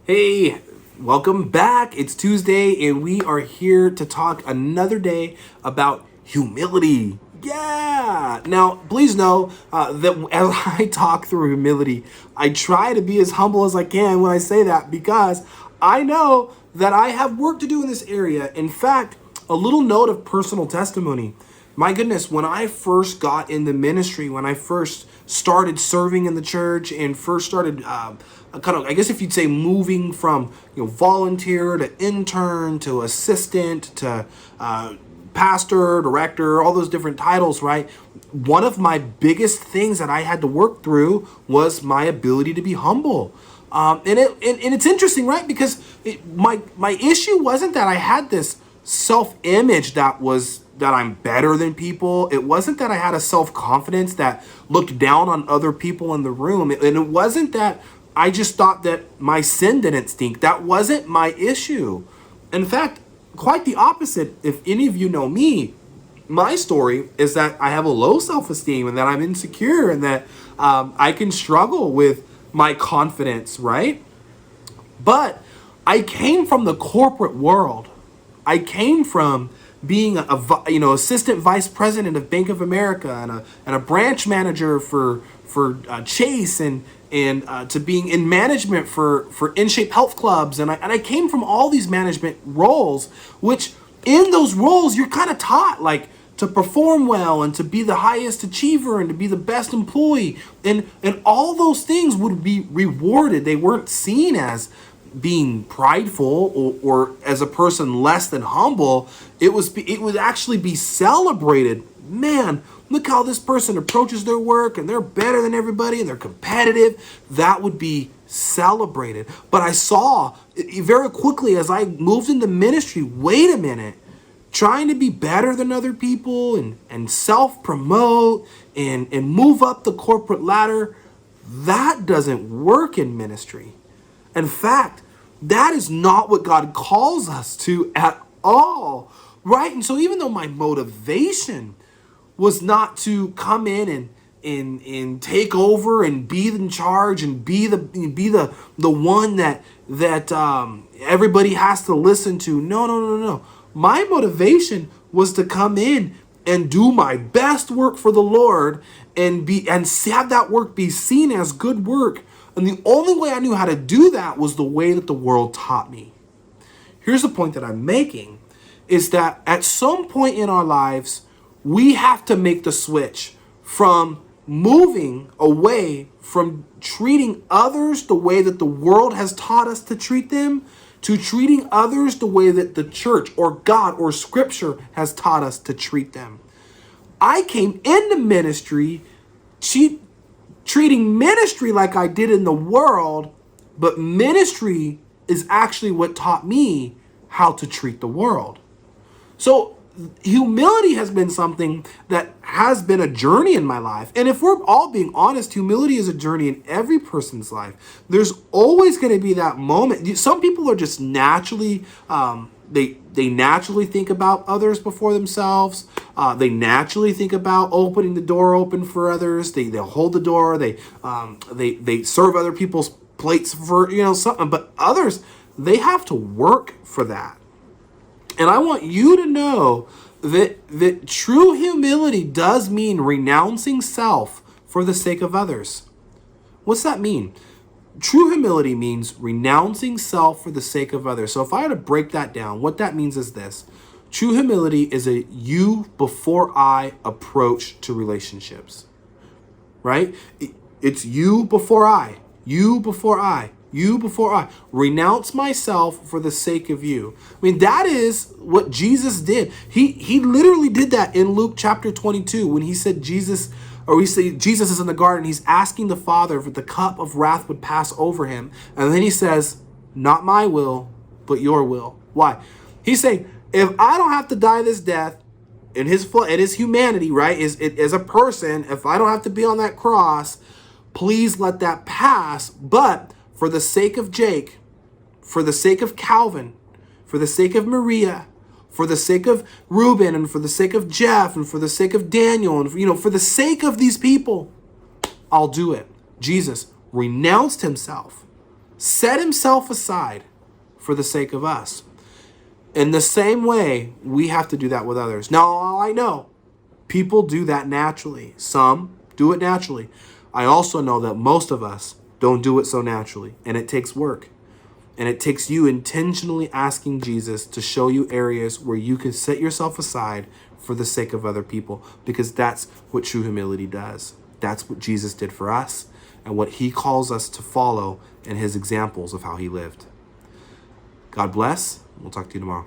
Hey, welcome back. It's Tuesday, and we are here to talk another day about humility. Yeah. Now, please know that as I talk through humility, I try to be as humble as I can when I say that because I know that I have work to do in this area. In fact, a little note of personal testimony. My goodness, when I first got in the ministry, when I first started serving in the church and first started kind of, I guess if you'd say, moving from volunteer to intern to assistant to pastor, director, all those different titles, right? One of my biggest things that I had to work through was my ability to be humble. And it's interesting, right? Because my issue wasn't that I had this self-image that I'm better than people. It wasn't that I had a self-confidence that looked down on other people in the room. And it wasn't that I just thought that my sin didn't stink. That wasn't my issue. In fact, quite the opposite. If any of you know me, my story is that I have a low self-esteem and that I'm insecure and that I can struggle with my confidence, right? But I came from the corporate world. I came from being assistant vice president of Bank of America and a branch manager for Chase and to being in management for In-Shape Health Clubs, and I came from all these management roles, which in those roles you're kind of taught like to perform well and to be the highest achiever and to be the best employee, and all those things would be rewarded. They weren't seen as being prideful or as a person less than humble. It would actually be celebrated. Man, look how this person approaches their work and they're better than everybody and they're competitive. That would be celebrated. But I saw very quickly as I moved into ministry, wait a minute, trying to be better than other people and self-promote and move up the corporate ladder, that doesn't work in ministry. In fact, that is not what God calls us to at all, right? And so even though my motivation was not to come in and take over and be in charge and be the one that everybody has to listen to. No. My motivation was to come in and do my best work for the Lord and have that work be seen as good work. And the only way I knew how to do that was the way that the world taught me. Here's the point that I'm making, is that at some point in our lives, we have to make the switch from moving away from treating others the way that the world has taught us to treat them to treating others the way that the church or God or Scripture has taught us to treat them. I came into ministry treating ministry like I did in the world, but ministry is actually what taught me how to treat the world. So humility has been something that has been a journey in my life. And if we're all being honest, humility is a journey in every person's life. There's always going to be that moment. Some people are just naturally, they naturally think about others before themselves. They naturally think about opening the door open for others. They'll hold the door. They serve other people's plates for something. But others, they have to work for that. And I want you to know that true humility does mean renouncing self for the sake of others. What's that mean? True humility means renouncing self for the sake of others. So if I had to break that down, what that means is this. True humility is a you before I approach to relationships, right? It's you before I, you before I. You before I renounce myself for the sake of you. I mean, that is what Jesus did. He literally did that in Luke chapter 22 when he said Jesus is in the garden. He's asking the Father if the cup of wrath would pass over him. And then he says, not my will, but your will. Why? He's saying, if I don't have to die this death in his humanity, right? As a person, if I don't have to be on that cross, please let that pass. But for the sake of Jake, for the sake of Calvin, for the sake of Maria, for the sake of Reuben, and for the sake of Jeff, and for the sake of Daniel, and for the sake of these people, I'll do it. Jesus renounced himself set himself aside for the sake of us. In the same way, we have to do that with others. Now, I know people do that naturally. Some do it naturally. I also know that most of us don't do it so naturally, and it takes work. And it takes you intentionally asking Jesus to show you areas where you can set yourself aside for the sake of other people, because that's what true humility does. That's what Jesus did for us and what he calls us to follow in his examples of how he lived. God bless. We'll talk to you tomorrow.